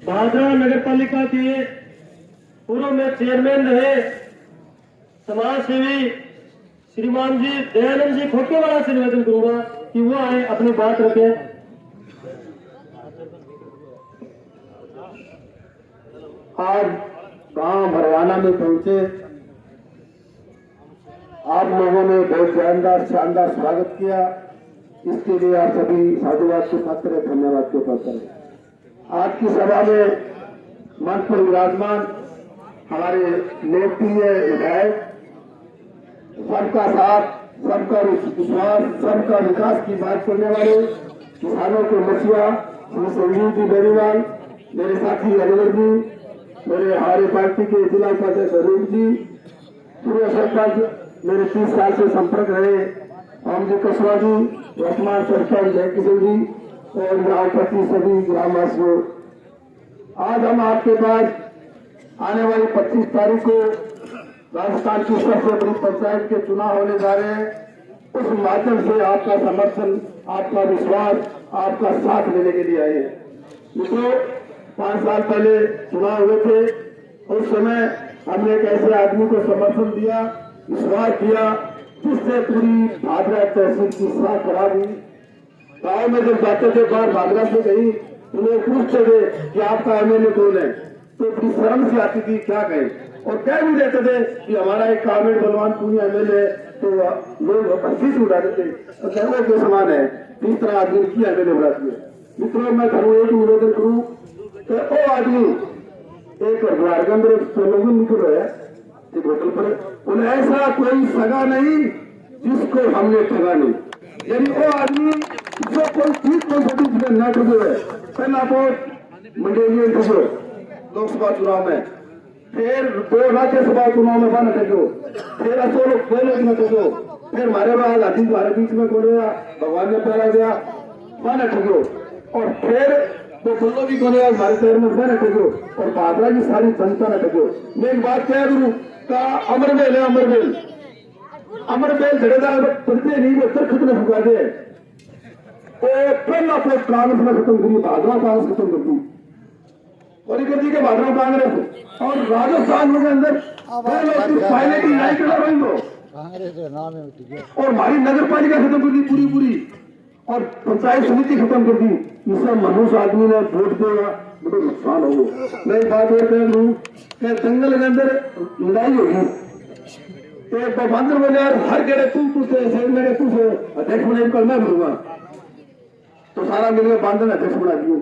भादरा नगर पालिका के पूर्व में चेयरमैन रहे समाज सेवी श्रीमान जी दयानंद जी खोकेवाला से निवेदन करूंगा कि वो आए अपनी बात रखें। आज गांव भरवाना में पहुंचे, आप लोगों ने बहुत शानदार स्वागत किया। इसके लिए आप सभी साधुवाद के पात्र है, धन्यवाद के पात्र है। आज की सभा में मंच पर विराजमान हमारे लोकप्रिय विधायक, सबका साथ, सबका विश्वास, सबका विकास की बात करने वाले किसानों के मुखिया श्री संजीव जी बेनीवाल, मेरे साथी अजगर जी, मेरे हमारे पार्टी के जिला उपाध्यक्ष अरूप जी, पूर्व सरपंच मेरे 30 साल से संपर्क रहे ओम जी कस्वा जी, वर्तमान सरपंच जय किशोर जी और ग्राम प्रति सभी ग्रामवासियों, आज हम आपके पास आने वाली 25 तारीख को राजस्थान की सबसे बड़ी पंचायत के चुनाव होने जा रहे हैं। उस माध्यम से आपका समर्थन, आपका विश्वास, आपका साथ लेने के लिए आए हैं। मित्रों, 5 साल पहले चुनाव हुए थे, उस समय हमने एक ऐसे आदमी को समर्थन दिया, विश्वास दिया, जिससे पूरी भादरा तहसील की सलाह करा दी। गाँव में जब जाते थे, बाहर भादरा से गई, उन्हें पूछते थे कि आपका एमएलए कौन है, तो बड़ी शर्म से आती थी क्या कहें, और कह भी देते थे कि हमारा एक कामेड़ बलवान पूरी एमएलए है, तो लोग हंसी से उड़ा देते और कहने के समान है, इस तरह आदमी की एमएलए उड़ाती है। मित्रों, मैं घरों एक निवेदन करूं कि वो आदमी एक द्वारकंद्र सोलोगन निकल रहा है एक होटल पर, उन्हें ऐसा कोई सगा नहीं जिसको हमने ठगा नहीं। यदि वो आदमी जो कोई चीज को न ठगे है, पहला वोट मंडेलियन ठगो लोकसभा चुनाव में, फिर 2 राज्यसभा चुनाव में बना ठगो, फिर असो लोग पहले न ठगो, फिर हमारे बाद हाथी तुम्हारे बीच में खोल गया, भगवान ने पहला गया बना ठगो, और फिर तो बल्लो भी कोने हमारे शहर में बना ठगो, और भादरा की सारी जनता ने ठगो। मैं एक बात कह दूं का अमरबेल है, अमरबेल जडेदार पड़ते नहीं, वो तरखत में फुका दे, वो पहला पोस्ट कांग्रेस में खत्म करी, भादरा कांग्रेस खत्म कर दी और कर दी के भादरा कांग्रेस, और राजस्थान के अंदर पायलट नहीं कर रही हो, और हमारी नगर पालिका खत्म कर दी पूरी, और पंचायत समिति खत्म कर दी। इससे मनुष्य आदमी ने वोट देगा, बड़ा नुकसान होगा। मैं एक बात और कह दूं कि जंगल के अंदर लड़ाई होगी, एक बंदर बोले यार हर गड़े तू से मेरे तू से अध्यक्ष बने कल मैं बनूंगा, तो सारा मिलकर बांधर ने अध्यक्ष बना दियो।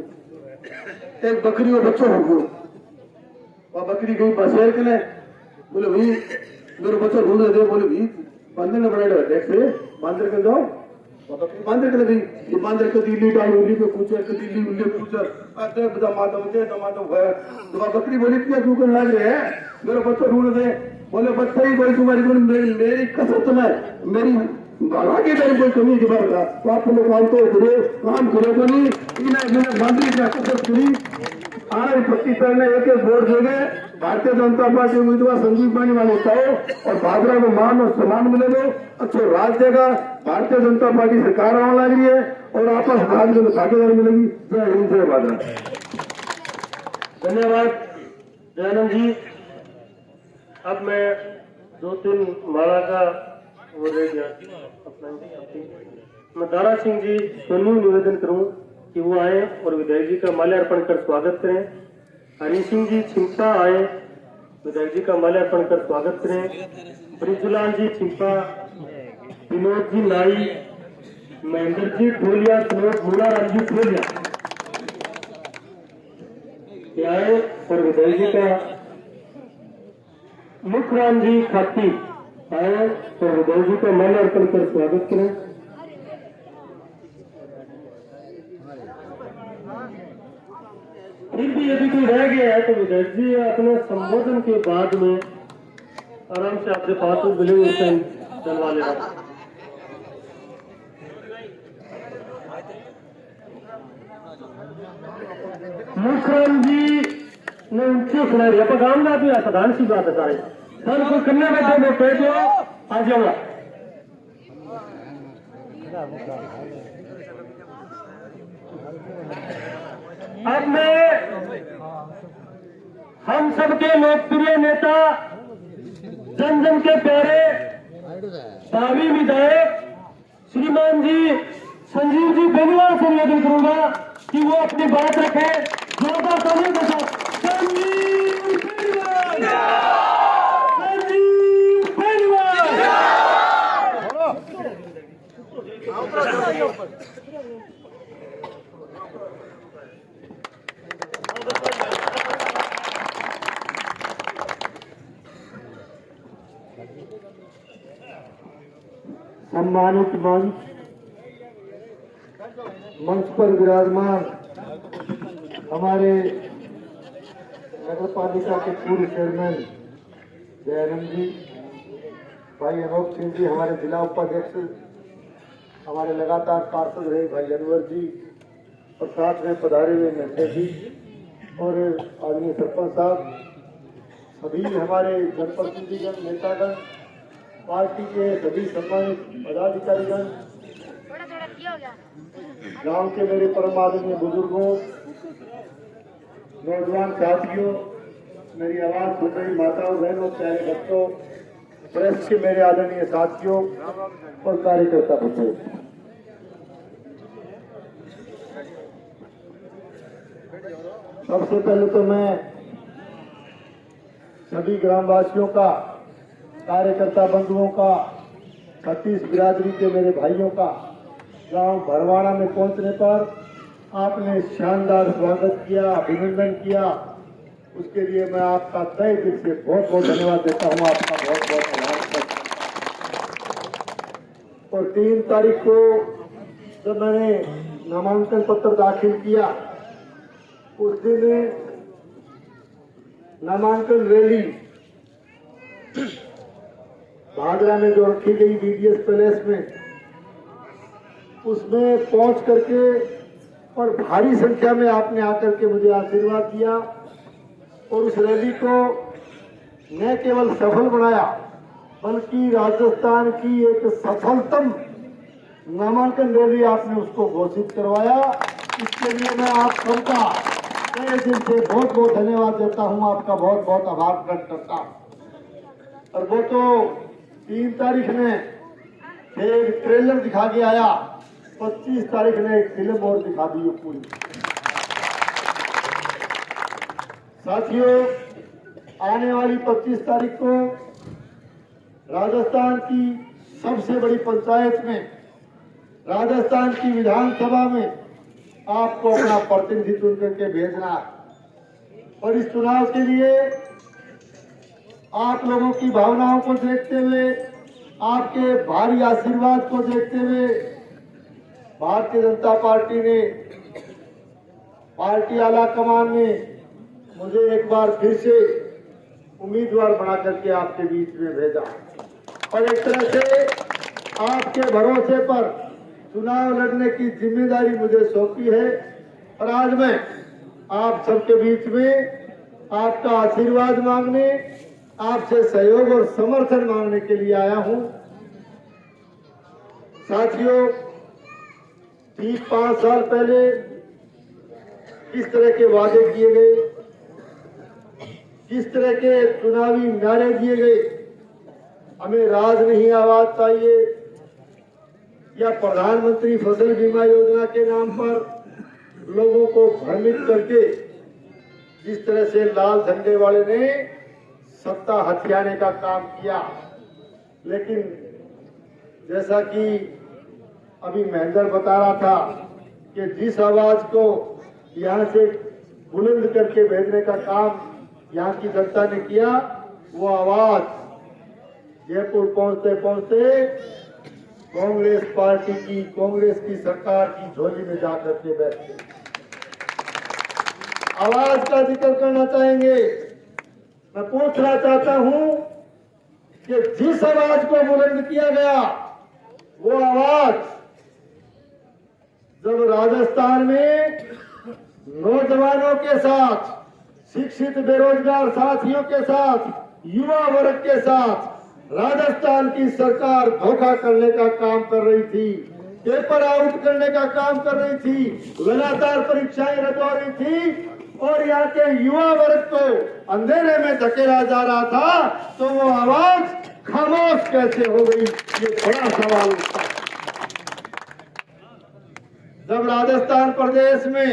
एक बकरी और बच्चों हो गयो, वह बकरी गई बसेर के लिए, बोले भाई मेरे बच्चा ढूंढ दे, बोले भाई बांधर ने बनाया अध्यक्ष, बांधर के जाओ बांधर के लिए, बांधर के दिल्ली डाल उल्ली को पूछे, दिल्ली उल्ली पूछे, अरे बता माधव है, तो बकरी बोली क्यों कर लग रहे हैं, मेरा बच्चा ढूंढ दे, बोले बच्चा ही कोई तुम्हारी मेरी कसरत में मेरी आगे कोई कमी की बात था, तो आप लोग काम करो तो नहीं, मैंने बांधरी की कसरत करी, आने 25 ने एक वोट देंगे, भारतीय जनता पार्टी उम्मीदवार संजीव बेनीवाल होता हो, और भादरा में मान और सम्मान मिलेगा, अच्छा राज देगा, भारतीय जनता पार्टी सरकार आने लग रही है, और आपस में भागीदारी मिलेगी। जय हिंद, जय भादरा। धन्यवाद दयानंद जी। अब मैं 2-3 माला का वो दे दिया अपना, मैं दारा सिंह जी सोनू निवेदन करूं कि वो आए और विधायक जी का माल्यार्पण कर स्वागत करें। हरी सिंह जी छिंपा आए, विधायक जी का माल्यार्पण कर स्वागत करें। ब्रिजलाल जी छिंपा, विनोद जी नाई, महेंद्र जी ढोलिया, सुनोद मूलाराम जी ढोलिया आए, और विधायक जी का मुखराम जी खाती आए, और विधायक जी का माल्यार्पण कर स्वागत करें। फिर भी यदि कोई रह गया है तो विधायक जी अपने संबोधन के बाद में आराम से आपसे पास बिलिंग चलवा लेना। मुखराम जी ने उनसे सुनाई आप काम ना भी साधारण सी बात है, सारे सर को करने बैठे वो कह दो आ जाऊंगा। अब मैं हम सबके लोकप्रिय नेता, जन जन के प्यारे भावी विधायक श्रीमान जी संजीव जी बेनीवाल से निवेदन करूंगा कि वो अपनी बात रखे। जोरदार तालियों के साथ संजीव बेनीवाल, संजीव बेनीवाल। सम्मानित मंच पर विराजमान हमारे नगर पालिका के पूर्व चेयरमैन दयानंद जी, भाई अनोख सिंह जी, हमारे जिला उपाध्यक्ष, हमारे लगातार पार्षद रहे भाई अनवर जी, और साथ में पधारे हुए नड्डा जी और आदरणीय सरपंच साहब, सभी हमारे जनप्रतिनिधिगण, नेतागण, पार्टी के सभी सम्मानित पदाधिकारीगण, गांव के मेरे परम आदरणीय बुजुर्गों, नौजवान साथियों, मेरी आवाज सुन रही माताओं, बहनों, प्यारे बच्चों, प्रेस के मेरे आदरणीय साथियों और कार्यकर्ता बच्चों, सबसे पहले तो मैं सभी ग्रामवासियों का, कार्यकर्ता बंधुओं का, छत्तीस बिरादरी के मेरे भाइयों का गांव भरवाड़ा में पहुंचने पर आपने शानदार स्वागत किया, अभिनंदन किया, उसके लिए मैं आपका तहे दिल से बहुत बहुत धन्यवाद देता हूं। आपका बहुत बहुत आभार करता हूं। और 3 तारीख को जब मैंने नामांकन पत्र दाखिल किया, उस दिन नामांकन रैली भादरा में जो रखी गई बीडीएस पैलेस में, उसमें पहुंच करके और भारी संख्या में आपने आकर के मुझे आशीर्वाद दिया और उस रैली को न केवल सफल बनाया बल्कि राजस्थान की एक सफलतम नामांकन रैली आपने उसको घोषित करवाया। इसके लिए मैं आप सबका तहे दिल से बहुत बहुत धन्यवाद देता हूं, आपका बहुत बहुत आभार प्रकट करता हूं। और वो तो 3 तारीख में एक ट्रेलर दिखा के आया, 25 तारीख ने एक फिल्म और दिखा दी पूरी। साथियों, आने वाली 25 तारीख को राजस्थान की सबसे बड़ी पंचायत में, राजस्थान की विधानसभा में आपको अपना प्रतिनिधि चुन करके भेजना है। और इस चुनाव के लिए आप लोगों की भावनाओं को देखते हुए, आपके भारी आशीर्वाद को देखते हुए भारतीय जनता पार्टी ने, पार्टी आला कमान ने मुझे एक बार फिर से उम्मीदवार बना करके आपके बीच में भेजा और एक तरह से आपके भरोसे पर चुनाव लड़ने की जिम्मेदारी मुझे सौंपी है। और आज मैं आप सबके बीच में आपका आशीर्वाद मांगने, आपसे सहयोग और समर्थन मांगने के लिए आया हूं। साथियों, ठीक 5 साल पहले किस तरह के वादे किए गए, किस तरह के चुनावी नारे दिए गए, हमें राज नहीं आवाज चाहिए या प्रधानमंत्री फसल बीमा योजना के नाम पर लोगों को भ्रमित करके जिस तरह से लाल झंडे वाले ने सत्ता हथियाने का काम किया। लेकिन जैसा कि अभी महेंद्र बता रहा था कि जिस आवाज को यहाँ से बुलंद करके भेजने का काम यहाँ की जनता ने किया, वो आवाज जयपुर पहुंचते पहुंचते कांग्रेस पार्टी की, कांग्रेस की सरकार की झोली में जाकर के बैठे। आवाज का जिक्र करना चाहेंगे। मैं पूछना चाहता हूं कि जिस आवाज को बुलंद किया गया, वो आवाज जब राजस्थान में नौजवानों के साथ, शिक्षित बेरोजगार साथियों के साथ, युवा वर्ग के साथ राजस्थान की सरकार धोखा करने का काम कर रही थी, पेपर आउट करने का काम कर रही थी, लगातार परीक्षाएं रद्द हो रही थी, और यहाँ के युवा वर्ग को अंधेरे में धकेला जा रहा था, तो वो आवाज खामोश कैसे हो गई, ये बड़ा सवाल उठता है। जब राजस्थान प्रदेश में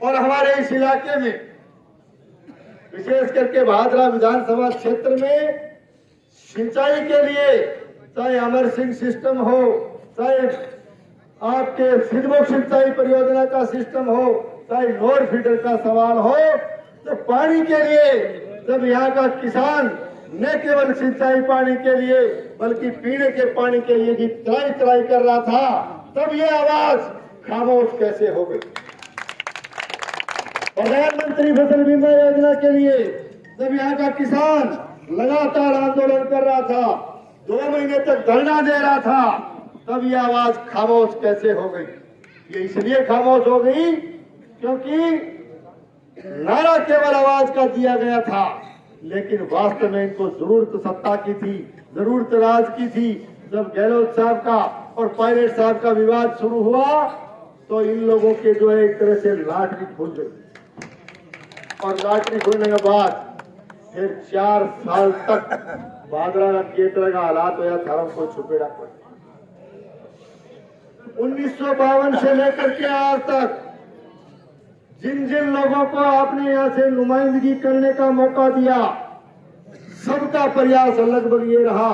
और हमारे इस इलाके में, विशेष करके भादरा विधानसभा क्षेत्र में सिंचाई के लिए, चाहे अमर सिंह सिस्टम हो, चाहे आपके सिद्धमुख सिंचाई परियोजना का सिस्टम हो, चाहे नोर फीडर का सवाल हो, तो पानी के लिए जब यहाँ का किसान न केवल सिंचाई पानी के लिए बल्कि पीने के पानी के लिए भी त्राई त्राई कर रहा था, तब ये आवाज खामोश कैसे हो गई। प्रधानमंत्री फसल बीमा योजना के लिए जब यहाँ का किसान लगातार आंदोलन कर रहा था, 2 महीने तक धरना दे रहा था, तब ये आवाज खामोश कैसे हो गई। ये इसलिए खामोश हो गई क्योंकि नारा केवल आवाज का दिया गया था, लेकिन वास्तव में इनको जरूरत सत्ता की थी, जरूरत राज की थी। जब गहलोत साहब का और पायलट साहब का विवाद शुरू हुआ, तो इन लोगों के जो है एक तरह से लाटरी खुल गई, और लाटरी खुलने के बाद फिर 4 साल तक भादरा का के तरह का हालात हो या धर्म को छुपेड़ा पड़ा। 1952 से लेकर के आज तक जिन जिन लोगों को आपने यहाँ से नुमाइंदगी करने का मौका दिया, सबका प्रयास लगभग ये रहा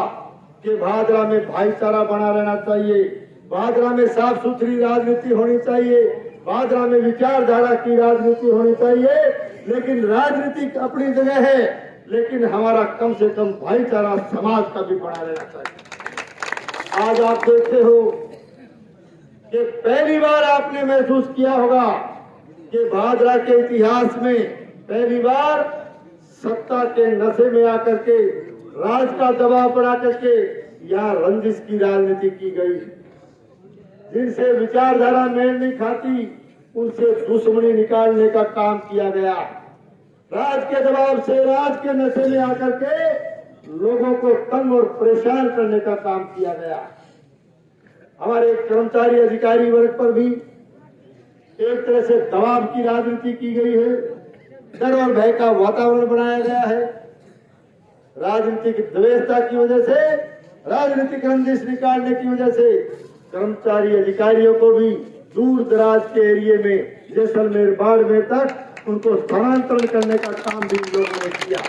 कि भादरा में भाईचारा बना रहना चाहिए, भादरा में साफ सुथरी राजनीति होनी चाहिए, भादरा में विचारधारा की राजनीति होनी चाहिए। लेकिन राजनीति अपनी जगह है, लेकिन हमारा कम से कम भाईचारा समाज का भी बना रहना चाहिए। आज आप देखते हो कि पहली बार आपने महसूस किया होगा कि भादरा के इतिहास में पहली बार सत्ता के नशे में आकर के, राज का दबाव बढ़ा करके यहाँ रंजिश की राजनीति की गई। जिनसे विचारधारा मेल नहीं खाती, उनसे दुश्मनी निकालने का काम किया गया। राज के दबाव से, राज के नशे में आकर के लोगों को तंग और परेशान करने का काम किया गया। हमारे कर्मचारी अधिकारी वर्ग पर भी एक तरह से दबाव की राजनीति की गई है, डर और भय का वातावरण बनाया गया है। राजनीतिक द्वेषता की वजह से, राजनीतिक रंजिश निकालने की वजह से कर्मचारी अधिकारियों को भी दूर दराज के एरिए में, जैसलमेर, बाड़मेर तक उनको स्थानांतरण करने का काम भी लोगों ने किया।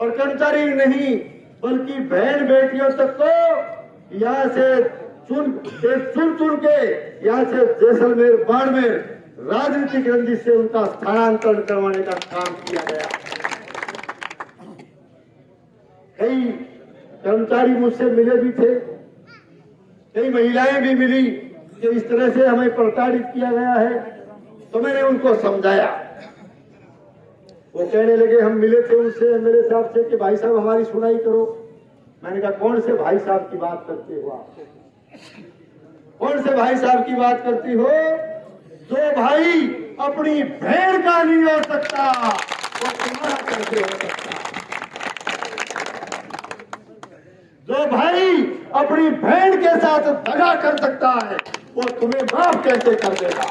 और कर्मचारी नहीं बल्कि बहन बेटियों तक को यहाँ से चुन के यहाँ से जैसलमेर, बाड़मेर राजनीतिक रंजिश से उनका स्थानांतरण करवाने का काम किया गया। कई कर्मचारी मुझसे मिले भी थे, कई महिलाएं भी मिली कि इस तरह से हमें प्रताड़ित किया गया है। तो मैंने उनको समझाया। वो कहने लगे, हम मिले थे उनसे मेरे साहब से कि भाई साहब हमारी सुनाई करो। मैंने कहा, कौन से भाई साहब की बात करते हो आप? कौन से भाई साहब की बात करती हो? जो भाई अपनी बहन का नहीं हो सकता, वो तुम्हारा कैसे हो सकता? जो भाई अपनी बहन के साथ दगा कर सकता है, वो तुम्हें माफ कैसे कर देगा?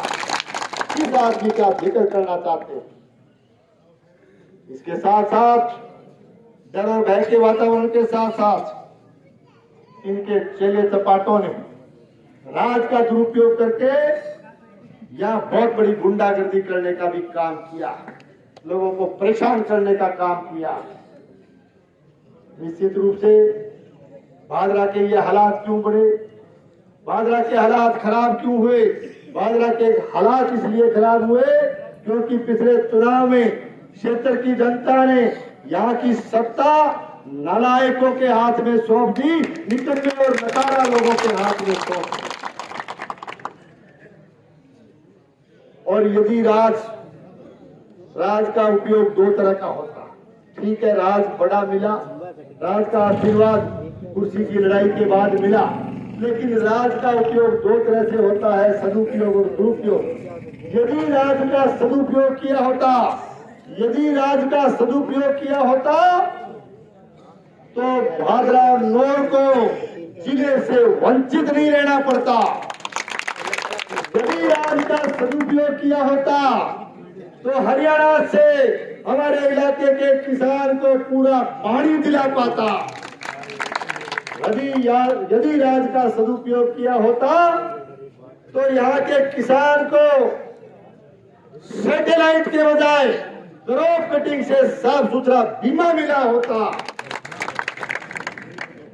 इस आदमी का जिक्र करना चाहते हैं। इसके साथ साथ डर और भय के वातावरण के साथ साथ इनके चेले चपाटों ने राज का दुरुपयोग करके यहाँ बहुत बड़ी गुंडागर्दी करने का भी काम किया, लोगों को परेशान करने का काम किया। निश्चित रूप से भादरा के ये हालात क्यों बढ़े, भादरा के हालात खराब क्यों हुए? भादरा के हालात इसलिए खराब हुए क्योंकि पिछले चुनाव में क्षेत्र की जनता ने यहाँ की सत्ता नालायकों के हाथ में सौंप दी, निकम्मे और नकारा लोगों के हाथ में सौंप दी। और यदि राज का उपयोग 2 तरह का होता, ठीक है, राज बड़ा मिला, राज का आशीर्वाद कुर्सी की लड़ाई के बाद मिला, लेकिन राज का उपयोग 2 तरह से होता है, सदुपयोग और दुरुपयोग। यदि राज का सदुपयोग किया होता, यदि राज का सदुपयोग किया होता तो भादरा नोर को जिले से वंचित नहीं रहना पड़ता। यदि राज का सदुपयोग किया होता तो हरियाणा से हमारे इलाके के किसान को पूरा पानी दिला पाता। यदि राज का सदुपयोग किया होता तो यहाँ के किसान को सैटेलाइट के बजाय क्रॉप कटिंग से साफ सुथरा बीमा मिला होता।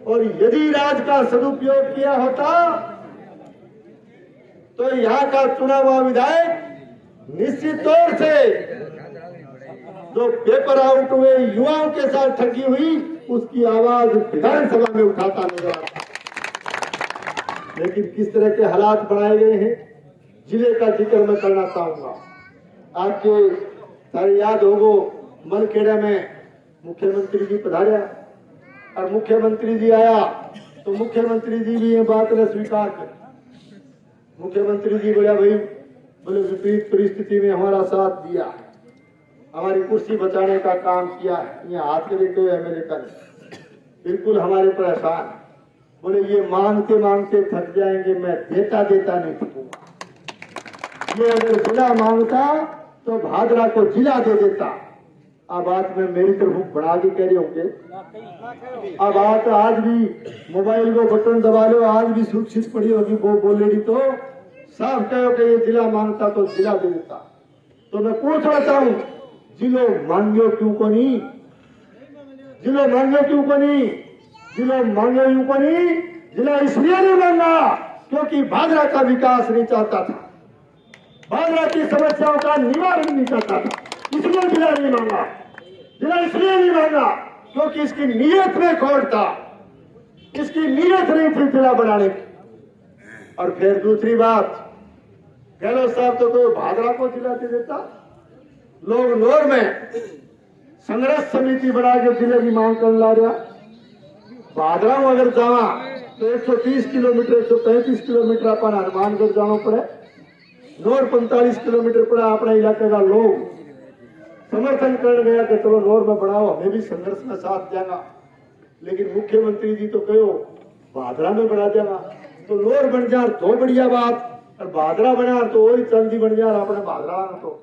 और यदि राज का सदुपयोग किया होता तो यहाँ का चुना हुआ विधायक निश्चित तौर से जो पेपर आउट हुए युवाओं के साथ ठगी हुई उसकी आवाज विधानसभा में उठाता नजर आता। लेकिन किस तरह के हालात बनाए गए हैं, जिले का जिक्र मैं करना चाहूंगा। आपके सारे याद होगो, मनखेड़ा में मुख्यमंत्री जी पधारा और मुख्यमंत्री जी आया तो मुख्यमंत्री जी भी ये बात ने स्वीकार कर। मुख्यमंत्री जी बोला भाई, बोले विपरीत परिस्थिति में हमारा साथ दिया, हमारी कुर्सी बचाने का काम किया, ये हाथ के देखते हुए एमएलए का बिल्कुल हमारे पर एहसान। बोले ये मांगते मांगते थक जाएंगे, मैं देता नहीं थकूंगा। ये अगर जिला मांगता तो भादरा को जिला दे देता। अब बात में मेरी तरफ बढ़ा के कह रहे होंगे, अब बात आज भी मोबाइल को बटन दबा लो, आज भी सुरक्षित पड़ी होगी। वो बोलेगी तो साफ कहो कि ये जिला मांगता तो जिला दे देता। तो मैं पूछना चाहूं, जिलो मांगो क्यों को नहीं, जिलो मांगो क्यों को नहीं, जिलो मांगो क्यों को नहीं। जिला इसलिए नहीं मांगा क्योंकि भादरा का विकास नहीं चाहता था, भादरा की समस्याओं का निवारण नहीं चाहता था, इसलिए जिला नहीं मांगा। जिला इसलिए नहीं मांगा क्योंकि इसकी नीयत में खोट था, इसकी नीयत नहीं थी जिला बनाने की। और फिर दूसरी बात, गहलोत साहब तो भादरा को जिला दे देता। लोग नोर में संघर्ष समिति बना के जिले की मांग करने ला रहा। भादरा में अगर जावा तो 130 किलोमीटर 135 किलोमीटर अपन हनुमानगढ़ जाना पड़े, नोर 45 किलोमीटर पड़ा। अपने इलाके का लोग समर्थन कर गया कि चलो नोर में बढ़ाओ, हमें भी संघर्ष में साथ देगा। लेकिन मुख्यमंत्री जी तो कहो भादरा में बढ़ा देगा, तो नोर बन जा तो बढ़िया बात, और भादरा बना तो और चांदी बन जा अपने भादरा तो।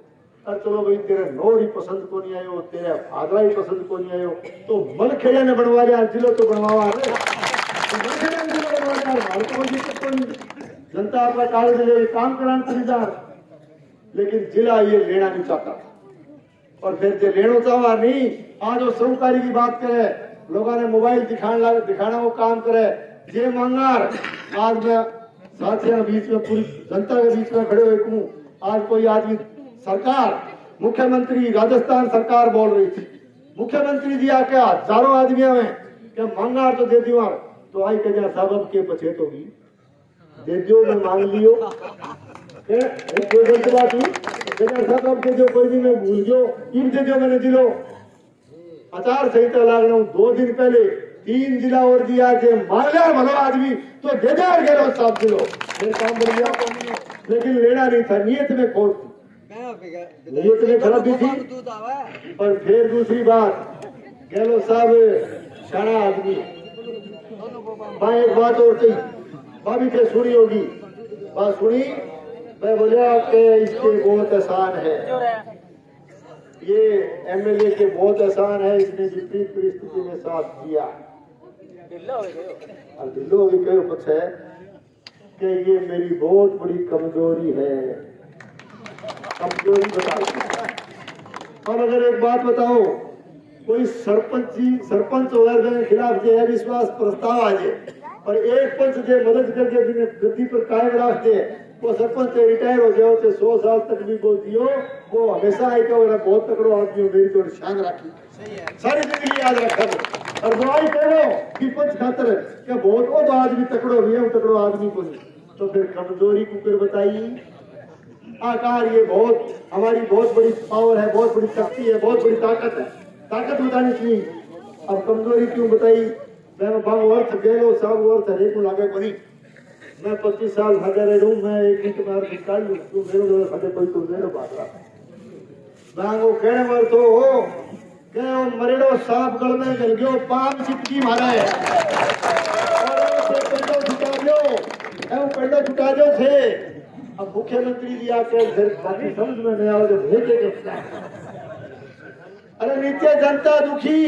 और चलो भाई तेरे नोर ही पसंद को नहीं आयो, तेरे भादरा ही पसंद को नहीं आयो, तो मनखेड़ा ने बनवा लिया, जिलो तो बनवावा है। जनता आपका कागज काम कराना खरीदार, लेकिन जिला ये लेना नहीं चाहता। और फिर जो लेना चाहवा नहीं, आज वो सहकारी की बात करे, लोगों ने मोबाइल दिखाना वो काम करे, ये मांगार आज मैं साथियों बीच में पूरी जनता के बीच में खड़े हुए हूँ। आज कोई आदमी सरकार, मुख्यमंत्री राजस्थान सरकार बोल रही थी, मुख्यमंत्री जी आके हजारों आदमियों में क्या मांगा तो दे दियो, तो आई कह साहब अब के बचेत होगी, दे दियो मैं मांग लियो। कोई गलत बात नहीं, साहब अब दे दियो, कोई नहीं मैं भूल गयो, इन दे दियो मैंने दिलो। आचार संहिता लागना 2 दिन पहले 3 जिला और दिया थे, मांगा भलो आदमी तो दे दे और गहलोत साहब दिलो, मेरे काम बन गया। लेकिन लेना नहीं था, नीयत में खोट थी, नीयत में खराबी थी। और फिर दूसरी बात, गहलोत साहब शाना आदमी, एक बात और कही, भाभी से सुनी होगी, बात सुनी, मैं बोला कि इसके बहुत आसान है, ये एमएलए के बहुत आसान है, इसने विपरीत परिस्थिति में साथ दिया। दिल्लो भी कहो कुछ है कि ये मेरी बहुत बड़ी कमजोरी है, कमजोरी बताओ। और अगर एक बात बताओ, कोई सरपंच वगैरह के खिलाफ जो है विश्वास प्रस्ताव आ जाए और एक पंच जो मदद करके गद्दी पर कायम रख दे, वो सरपंच से रिटायर हो जाओ तो 100 साल तक भी वो दियो, वो हमेशा आएगा और बहुत तकड़ो आदमी मेरी तो शान रखी सारी जिंदगी याद रखा। और वो आई कहो कि पंच खातर क्या बहुत वो तो आदमी तकड़ो भी है, तकड़ो आदमी को नहीं, तो फिर कमजोरी कुकर बताइए। आकार ये बहुत हमारी बहुत बड़ी पावर है, बहुत बड़ी शक्ति है, बहुत बड़ी ताकत है, ताकत बतानी चाहिए। अब कमजोरी क्यों बताई? मैं अर्थ गहलो सब अर्थ हरेक को लागे बनी। मैं 25 साल भागा रह हूँ, मैं एक इंच मार निकाल लूँ, तू मेरे खाते कोई तो मेरे बात रहा मैं वो कहने वाल तो हो कि मरेड़ो सांप गल में गल गयो, पाप चिपकी मारा है और पेड़ो छुटा दो थे अब मुख्यमंत्री जी आके फिर बाकी समझ में नहीं आओ तो भेजे के। अरे नीचे जनता दुखी,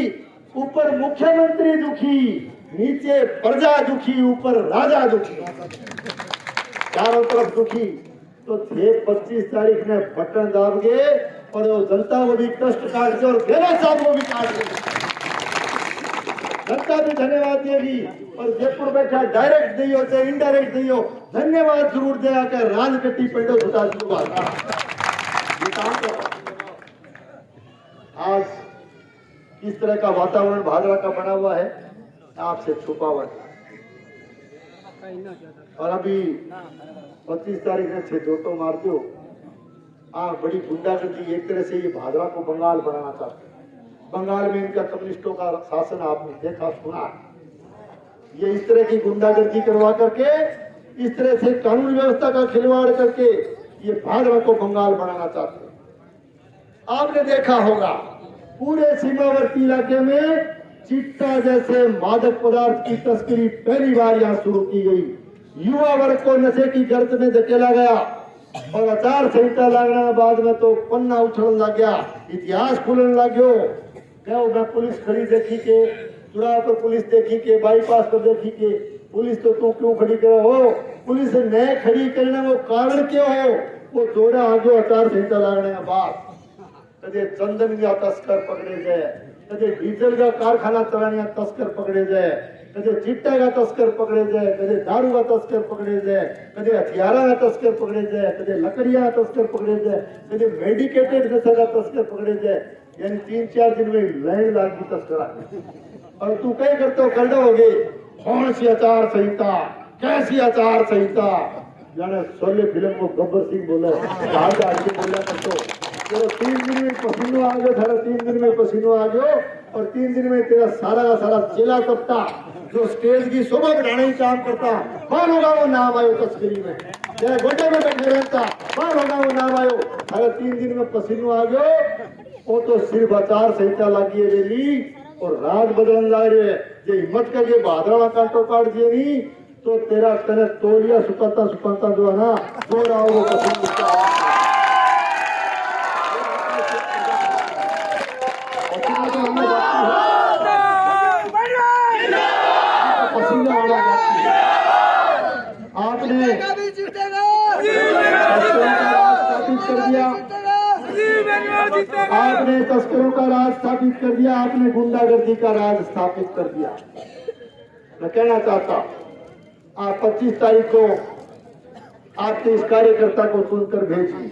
ऊपर मुख्यमंत्री दुखी, नीचे प्रजा दुखी, ऊपर राजा दुखी, चारों तरफ दुखी। तो थे 25 तारीख ने बटन दाब गए और वो जनता को भी कष्ट काट के और गहलोत साहब को भी काट के जनता भी धन्यवाद देगी। और जयपुर बैठा डायरेक्ट दियो चाहे इनडायरेक्ट दियो धन्यवाद जरूर देगा कि राजकट्टी पेड़ो छुटा दियो। आज इस तरह का वातावरण भाजपा का बना हुआ है, आपसे छुपा हुआ है। और अभी 25 तारीख ने 6 जोटो मार दो, बड़ी गुंडागर्दी। एक तरह से ये भाजपा को बंगाल बनाना चाहते हैं। बंगाल में इनका कम्युनिस्टों का शासन आपने देखा सुना। ये इस तरह की गुंडागर्दी करवा करके, इस तरह से कानून व्यवस्था का खिलवाड़ करके ये भाजपा को बंगाल बनाना चाहते हैं। आपने देखा होगा पूरे सीमावर्ती इलाके में चिट्टा जैसे मादक पदार्थ की तस्करी पहली बार यहाँ शुरू की गई। युवा वर्ग को नशे की गर्त में धकेला गया और आचार संहिता लगने के बाद में तो पन्ना उछलने लग गया, इतिहास खुलने लग गयो। क्या मैं पुलिस खड़ी देखी के, चुराव पर पुलिस देखी के, बाईपास पर देखी के, पुलिस तो तू क्यों खड़ी करे हो? पुलिस ने खड़ी करने वो कारण क्यों हो? वो जोड़ा आगे आचार संहिता लगने के बाद कदे चंदन का तस्कर पकड़े जाए, कदे डीजल का कारखाना चलाने तस्कर पकड़े जाए, कदे चिट्टा का तस्कर पकड़े जाए, कदे दारू का तस्कर पकड़े जाए, कदे हथियारा का तस्कर पकड़े जाए, कदे लकड़िया का तस्कर पकड़े जाए, कदे मेडिकेटेड नशा का तस्कर पकड़े जाए। यानी 3-4 दिन में लाइन लागी तस्करा। और तू कहीं करते हो कर दोगे। कौन सी आचार संहिता, कैसी आचार संहिता? जाने शोले फिल्म को गब्बर सिंह बोले, बोला करते। चलो 3 दिन में पसीनो आ गयो, 3 दिन में पसीनो आ गयो और 3 दिन में तेरा सारा का सारा चेला तपता जो स्टेज की शोभा बढ़ाने ही काम करता, कौन होगा वो नाम आयो तस्करी में? तेरा गोटे में बैठे रहता, कौन होगा वो नाम आयो? अरे 3 दिन में पसीनो आ गयो, वो तो सिर्फ आचार संहिता लगी है रेली और राज बदलने लग रहे। जो हिम्मत करके भादरा कांटो काट दिए नहीं तो तेरा तने तोलिया सुकता जो है ना जो रहा वो पसीना आपने कर दिया, आपने तस्करों का राज स्थापित कर दिया, आपने गुंडागर्दी का राज स्थापित कर दिया। मैं कहना चाहता आप 25 तारीख को आपके इस कार्यकर्ता को सुनकर भेजिए।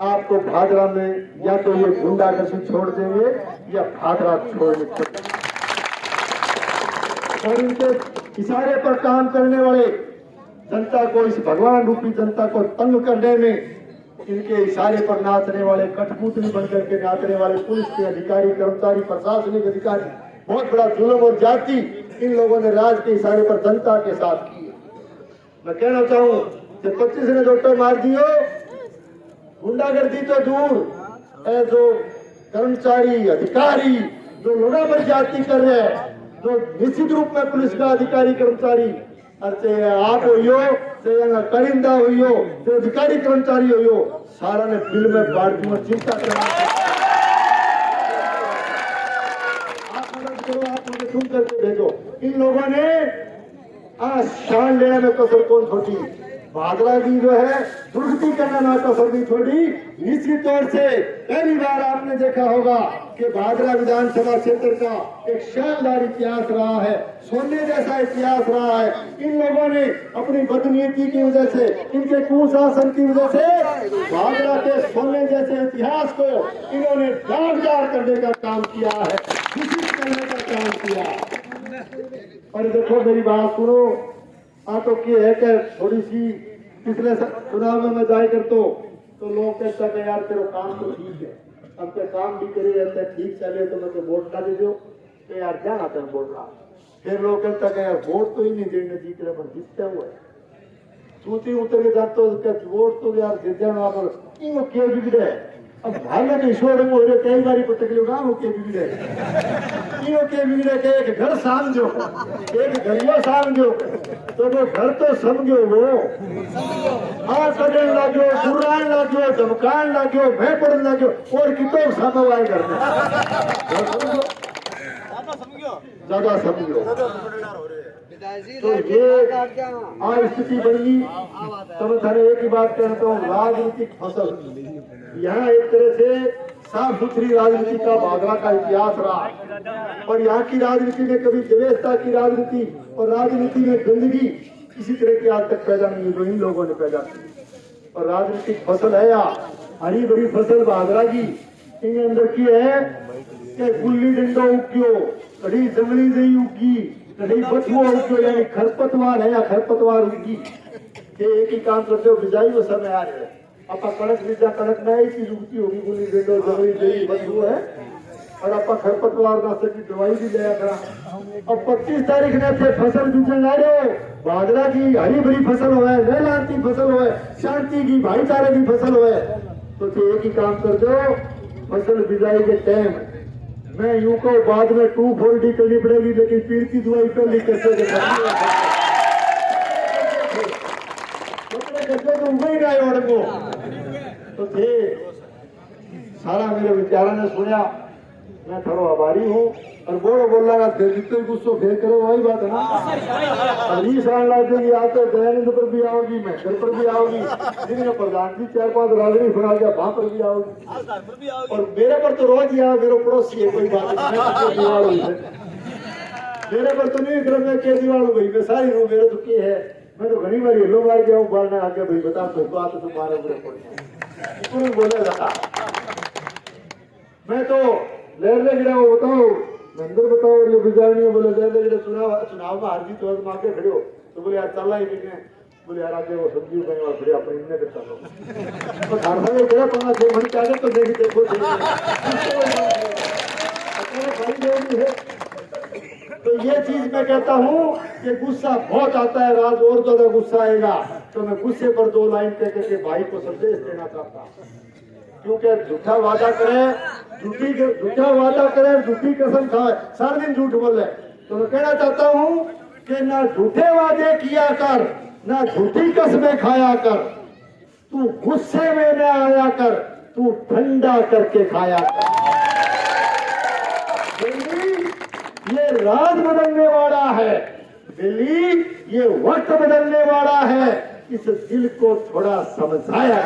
आपको भादरा में या तो ये गुंडागर्दी छोड़ देंगे या भादरा छोड़ने और इनके इशारे पर काम करने वाले जनता को, इस भगवान रूपी जनता को तंग करने में इनके इशारे पर नाचने वाले, कठपुतली बनकर के नाचने वाले पुलिस के अधिकारी, कर्मचारी, प्रशासनिक अधिकारी, बहुत बड़ा जुल्म और जाति इन लोगों ने राज के इशारे पर जनता के साथ की। मैं कहना चाहूँ कि 25 ने जोटो मार दियो, गुंडागर्दी तो दूर, जो कर्मचारी अधिकारी जो लोगों पर जाति कर रहे हैं, जो निश्चित रूप में पुलिस का अधिकारी कर्मचारी, आप हो करिंदा हो, अधिकारी कर्मचारी हो, सारा ने बिल में बाढ़ में चिंता करना। आप मदद करो, आप मुझे सुन करके भेजो। इन लोगों ने शान लेने में कसर कौन छोड़ी? भादरा की जो है दुर्गति करना ना कसर नहीं छोड़ी। निश्चित तौर से पहली बार आपने देखा होगा कि भादरा विधानसभा क्षेत्र का एक शानदार इतिहास रहा है, सोने जैसा इतिहास रहा है। इन लोगों ने अपनी बदनीति की वजह से, इनके कुशासन की वजह से भादरा के सोने जैसे इतिहास को इन्होंने दागदार करने का काम किया है, दूषित करने का काम किया। और देखो मेरी बात सुनो, तो क्या है कि थोड़ी सी पिछले चुनाव में मैं जाए कर तो लोग कहता है यार तेरा काम तो ठीक है, अब क्या काम भी करे जाता है, ठीक चले तो मैं वोट ना दे दो तो यार क्या आता है वोट रहा। फिर लोग कहता है यार वोट तो ही नहीं देने जीत रहे पर जीतते हुए सूती उतर के जाते वोट तो यार जीत जाना पर क्यों बिगड़े अब भाले के ईश्वर हो रहे कई बारी पटक लो गाँव के बिगड़े तीनों के बिगड़े के एक घर समझो एक घरियो समझो तो वो घर तो समझो वो हाँ कटने लागो बुरान लागो धमकान लागो मैं पड़ने लागो और कितो समवाय घर में ज्यादा समझो तो ये आज स्थिति बनी। तो मैं थाने एक ही बात कहता हूँ, राजनीतिक फसल यहाँ एक तरह से साफ सुथरी राजनीति का भागरा का इतिहास रहा और यहाँ की राजनीति में कभी द्वेषता की राजनीति और राजनीति में गंदगी किसी तरह की आज तक पैदा नहीं हुई जो इन लोगों ने पैदा की। और राजनीतिक फसल है या हरी भरी फसल भागरा की इन अंदर की है कि गुल्ली डंडा उग्यो कड़ी जंगली नहीं उगी कड़ी बथुआ उग्यो यानी खरपतवार है या खरपतवार उगी। ये एक ही काम करते हो बिजाई वो समय आ रहे अपा कणक बीजा कणक में ही चीज उगती होगी गुल्ली डंडो जंगली जई बथुओ है और अपा खरपतवार नाशक की दवाई भी लिया करा। अब 25 तारीख ने थे फसल बीजन ला रहे हो बाजरा की हरी भरी फसल हो लहलाती फसल हो शांति की भाईचारे की फसल हो तो एक ही काम कर दो फसल बिजाई के टाइम मैं यूं को बाद में 2,4-D करनी पड़ेगी लेकिन पीर की दवाई पहले कैसे तो उम्मीद आए और को तो थे सारा मेरे विचारों ने सुना मैं थोड़ा आभारी हूँ और बोलो बोल रहा जितने गुस्सो फेर करो वही बात है ना। अभी साल लाग देगी आप तो दयानंद पर भी आओगी महकर पर भी आओगी जिनका प्रधान जी 4-5 राजनी फड़ा गया वहां पर भी आओगी और मेरे पर तो रोज ही आओ मेरे पड़ोसी है कोई बात नहीं मेरे पर तो नहीं तरफ में केजरीवाल हो गई मैं सारी हूँ मेरे तो क्या है मैं तो घनी बार येलो मार गया हूँ बालना आके भाई बता कोई बात तो तुम्हारे ऊपर पड़े बोला जाता मैं तो लहर ले गिरा वो बताओ अंदर बताओ ये गुजारनी बोले लहर ले गिरा चुनाव में हार जीत तो मार के खड़े हो तो बोले यार चल रहा ही नहीं बोले यार आगे वो सब्जी कहीं और खड़े अपने इनने कर चलो तो घर में गिरा 5-6 मिनट आगे तो देखो तो ये चीज मैं कहता हूँ कि गुस्सा बहुत आता है राज और ज्यादा गुस्सा आएगा तो मैं गुस्से पर 2 लाइन कह के भाई को संदेश देना चाहता हूँ क्योंकि झूठा वादा करे झूठा वादा करे झूठी कसम खाए सारा दिन झूठ बोले तो मैं कहना चाहता हूँ कि ना झूठे वादे किया कर ना झूठी कसमें खाया कर तू गुस्से में न आया कर तू ठंडा करके खाया कर। ये राज बदलने वाला है दिल्ली ये वक्त बदलने वाला है इस दिल को थोड़ा समझाया